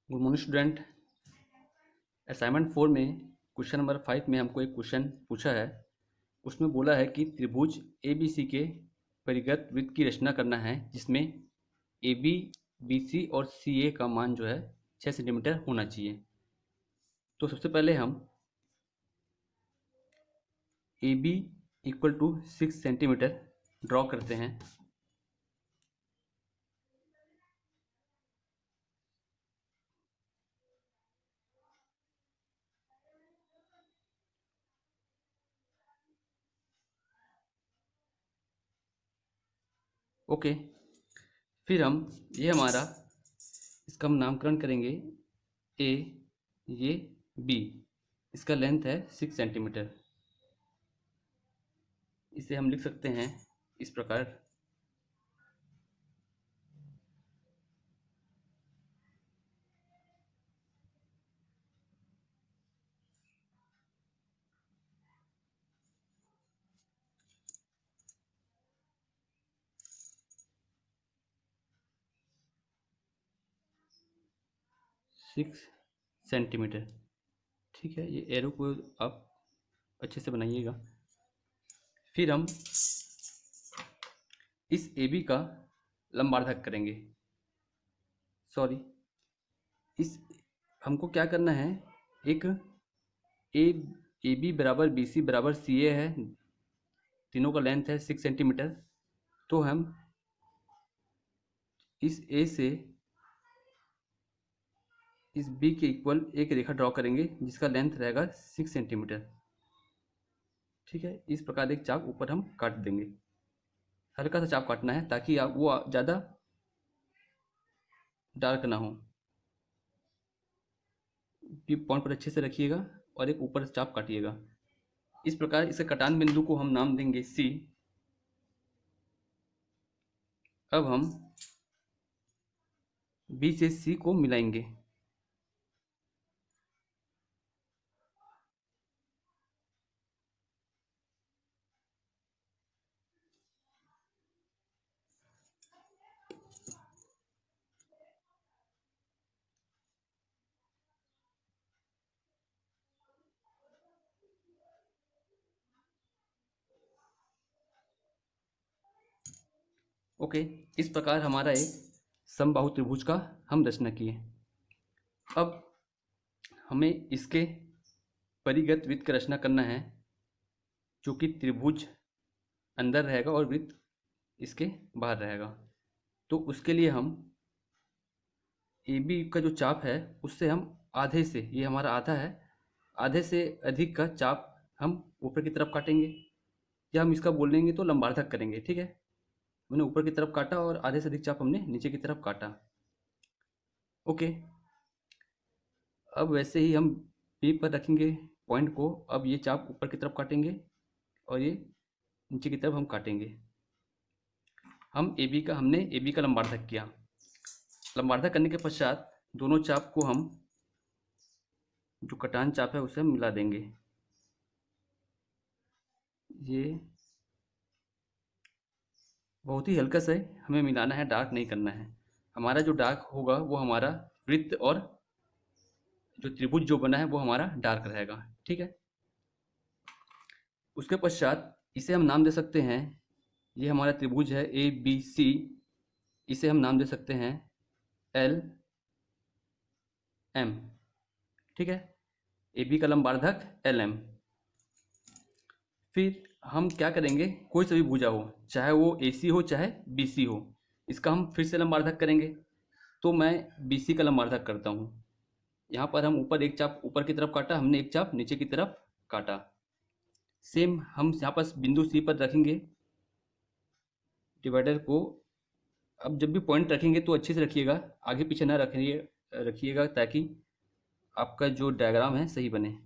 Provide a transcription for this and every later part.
Good morning student. Assignment 4 में question number 5 में हमको एक क्वेश्चन पूछा है। उसमें बोला है कि त्रिभुज ए बी सी के परिगत वृत्त की रचना करना है जिसमें ए बी बी सी और सी ए का मान जो है 6 सेंटीमीटर होना चाहिए। तो सबसे पहले हम A B equal to 6 centimetre draw करते हैं। ओके, फिर हम ये हमारा इसका हम नामकरण करेंगे ए, ये बी, इसका लेंथ है 6 सेंटीमीटर। इसे हम लिख सकते हैं इस प्रकार। Six centimetre. ठीक है, ये एरो को आप अच्छे से बनाइएगा। फिर हम इस ए बी का लंबार्धक करेंगे। सॉरी, इस हमको क्या करना है, एक ए बी बराबर बी सी बराबर सी ए है, तीनों का लेंथ है 6 सेंटीमीटर। तो हम इस ए से इस बी के इक्वल एक रेखा ड्रॉ करेंगे जिसका लेंथ रहेगा 6 सेंटीमीटर। ठीक है, इस प्रकार एक चाप ऊपर हम काट देंगे। हल्का सा चाप काटना है ताकि आप वो ज़्यादा डार्क ना हो। पॉइंट पर अच्छे से रखिएगा और एक ऊपर चाप काटिएगा। इस प्रकार इसे कटान बिंदु को हम नाम देंगे सी। अब हम बी से सी को मिलाएंगे। ओके, इस प्रकार हमारा एक समबाहु त्रिभुज का हम रचना किए। अब हमें इसके परिगत वृत्त की रचना करना है जो कि त्रिभुज अंदर रहेगा और वृत्त इसके बाहर रहेगा। तो उसके लिए हम ए बी का जो चाप है उससे हम आधे से, ये हमारा आधा है, आधे से अधिक का चाप हम ऊपर की तरफ काटेंगे, या हम इसका बोल लेंगे तो लंबार्धक करेंगे। ठीक है, मैंने ऊपर की तरफ काटा और आधे से अधिक चाप हमने नीचे की तरफ काटा। ओके, अब वैसे ही हम पी पर रखेंगे पॉइंट को। अब ये चाप ऊपर की तरफ काटेंगे और ये नीचे की तरफ हम काटेंगे। हमने ए बी का लंबार्धक किया। लंबार्धक करने के पश्चात दोनों चाप को हम, जो कटान चाप है उसे हम मिला देंगे। ये बहुत ही हल्का से हमें मिलाना है, डार्क नहीं करना है। हमारा जो डार्क होगा वो हमारा वृत्त और जो त्रिभुज जो बना है वो हमारा डार्क रहेगा। ठीक है, उसके पश्चात इसे हम नाम दे सकते हैं, ये हमारा त्रिभुज है ए बी सी, इसे हम नाम दे सकते हैं एल एम। ठीक है, ए बी का लंबार्धक एल एम। फिर हम क्या करेंगे, कोई सा भी भुजा हो, चाहे वो ए सी हो चाहे बी सी हो, इसका हम फिर से लंबार्धक करेंगे। तो मैं बी सी का लंबार्धक करता हूँ। यहाँ पर हम ऊपर एक चाप ऊपर की तरफ काटा, हमने एक चाप नीचे की तरफ काटा। सेम हम यहाँ पर बिंदु सी पर रखेंगे डिवाइडर को। अब जब भी पॉइंट रखेंगे तो अच्छे से रखिएगा, आगे पीछे ना रखिएगा ताकि आपका जो डायग्राम है सही बने।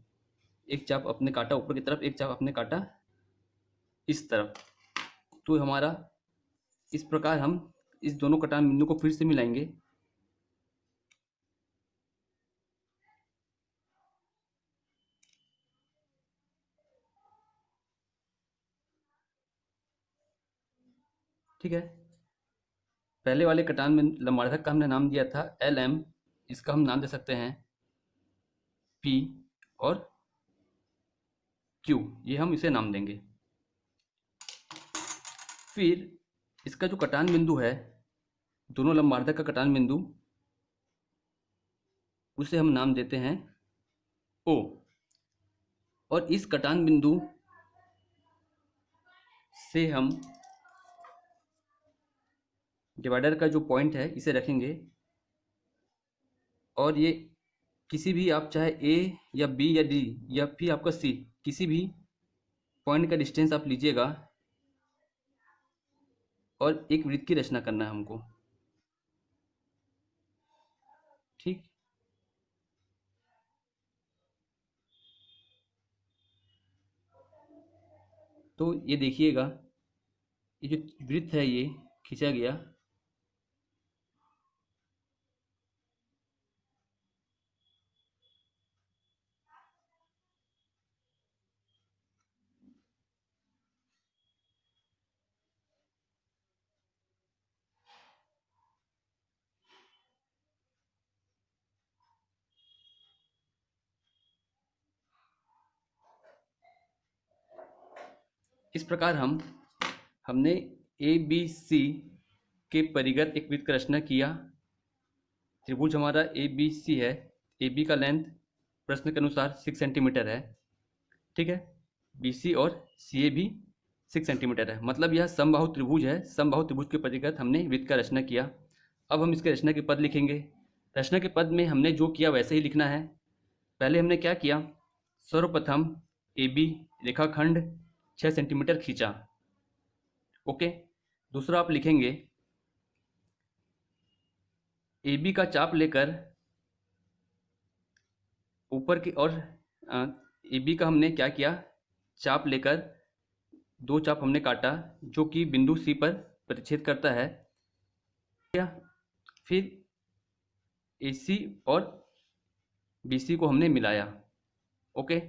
एक चाप अपने काटा ऊपर की तरफ, एक चाप अपने काटा इस तरफ। तो हमारा इस प्रकार हम इस दोनों कटान बिंदु को फिर से मिलाएंगे। ठीक है, पहले वाले कटान में लंबार्धक का हमने नाम दिया था एल एम, इसका हम नाम दे सकते हैं P और Q, ये हम इसे नाम देंगे। फिर इसका जो कटान बिंदु है, दोनों लंबार्धक का कटान बिंदु, उसे हम नाम देते हैं O। और इस कटान बिंदु से हम डिवाइडर का जो पॉइंट है इसे रखेंगे, और ये किसी भी, आप चाहे A या B या D या फिर आपका C, किसी भी पॉइंट का डिस्टेंस आप लीजिएगा और एक वृत्त की रचना करना है हमको। ठीक, तो ये देखिएगा, ये जो वृत्त है ये खींचा गया। इस प्रकार हमने ए बी सी के परिगत एक वृत्त का रचना किया। त्रिभुज हमारा ए बी सी है। ए बी का लेंथ प्रश्न के अनुसार 6 सेंटीमीटर है। ठीक है, बी सी और सी ए भी 6 सेंटीमीटर है, मतलब यह समबाहु त्रिभुज है। समबाहु त्रिभुज के परिगत हमने वृत्त का रचना किया। अब हम इसके रचना के पद लिखेंगे। रचना के पद में हमने जो किया वैसे ही लिखना है। पहले हमने क्या किया, सर्वप्रथम ए बी रेखाखंड 6 सेंटीमीटर खींचा। ओके, दूसरा आप लिखेंगे ए बी का चाप लेकर ऊपर की, और ए बी का हमने क्या किया, चाप लेकर दो चाप हमने काटा जो कि बिंदु सी पर प्रतिच्छेद करता है। फिर ए सी और बी सी को हमने मिलाया। ओके,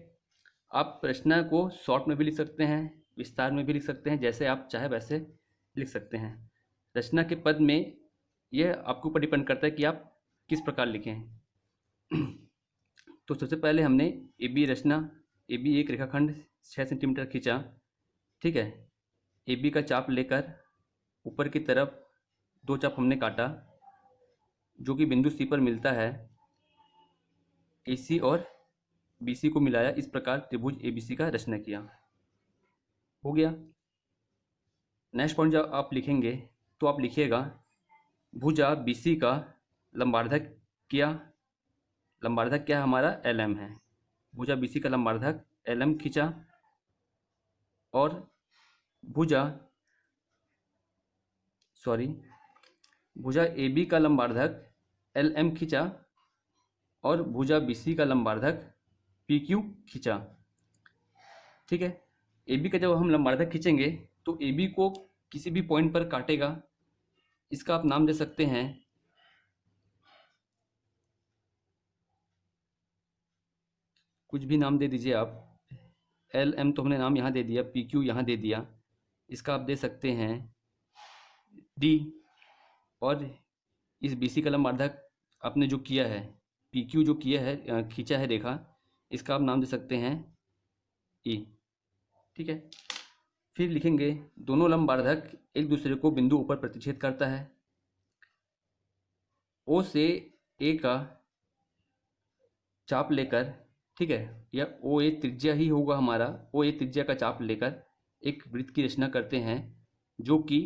आप रचना को शॉर्ट में भी लिख सकते हैं, विस्तार में भी लिख सकते हैं, जैसे आप चाहे वैसे लिख सकते हैं। रचना के पद में यह आपके ऊपर डिपेंड करता है कि आप किस प्रकार लिखें। तो सबसे पहले हमने A B Rachna, A B एक रेखाखंड 6 सेंटीमीटर खींचा। ठीक है, ए बी का चाप लेकर ऊपर की तरफ दो चाप हमने काटा जो कि बिंदु सी पर मिलता है। ए सी और बी सी को मिलाया, इस प्रकार त्रिभुज ए बी सी का रचना किया। हो गया। नेक्स्ट पॉइंट जब आप लिखेंगे तो आप लिखिएगा भुजा बी सी का लंबार्धक क्या, लंबार्धक क्या हमारा एल एम है। भुजा बी सी का लंबार्धक एल एम खींचा, और भुजा ए बी का लंबार्धक एल एम खींचा, और भुजा बी सी का लंबार्धक पी क्यू खींचा। ठीक है, ए बी का जब हम लंबार्धक खींचेंगे तो ए बी को किसी भी पॉइंट पर काटेगा। इसका आप नाम दे सकते हैं कुछ भी नाम दे दीजिए आप। एल एम तो हमने नाम यहाँ दे दिया, पी क्यू यहाँ दे दिया, इसका आप दे सकते हैं डी। और इस बी सी का लंबार्धक आपने जो किया है, पी क्यू जो किया है, खींचा है रेखा, इसका आप नाम दे सकते हैं ई। ठीक है, फिर लिखेंगे दोनों लंबार्धक एक दूसरे को बिंदु ऊपर प्रतिच्छेद करता है। ओ से ए का चाप लेकर, ठीक है, या ओ ए त्रिज्या ही होगा हमारा, ओ ए त्रिज्या का चाप लेकर एक वृत्त की रचना करते हैं जो कि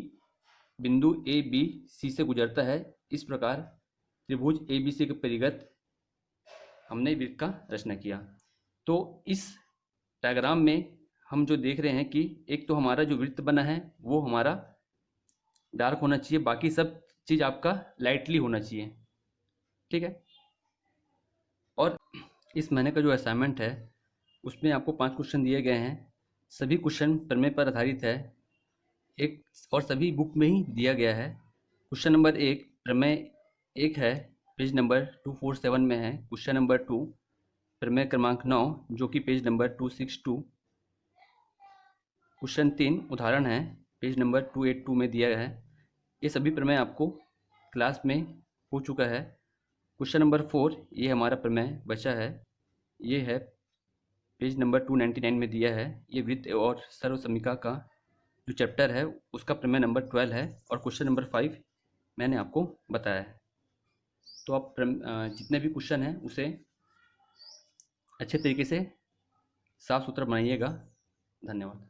बिंदु ए बी सी से गुजरता है। इस प्रकार त्रिभुज ए बी सी के परिगत हमने वृत्त का रचना किया। तो इस डायग्राम में हम जो देख रहे हैं कि एक तो हमारा जो वृत्त बना है वो हमारा डार्क होना चाहिए, बाकी सब चीज़ आपका लाइटली होना चाहिए। ठीक है, और इस महीने का जो असाइनमेंट है उसमें आपको 5 क्वेश्चन दिए गए हैं। सभी क्वेश्चन प्रमेय पर आधारित है, एक और सभी बुक में ही दिया गया है। क्वेश्चन नंबर 1 प्रमेय 1 है, पेज नंबर 247 में है। क्वेश्चन नंबर 2 प्रमेय क्रमांक 9 जो कि पेज नंबर 262। क्वेश्चन 3 उदाहरण है, पेज नंबर 282 में दिया है। ये सभी प्रमेय आपको क्लास में हो चुका है। क्वेश्चन नंबर 4, ये हमारा प्रमेय बचा है। ये है पेज नंबर 299 में दिया है। ये वृत्त और सर्वसमीका का जो चैप्टर है उसका प्रमेय नंबर 12 है और क्वेश्चन नंबर 5 मैंने आपको बताया है। तो आप जितने भी क्वेश्चन हैं उसे अच्छे तरीके से साफ सुथरा बनाइएगा। धन्यवाद।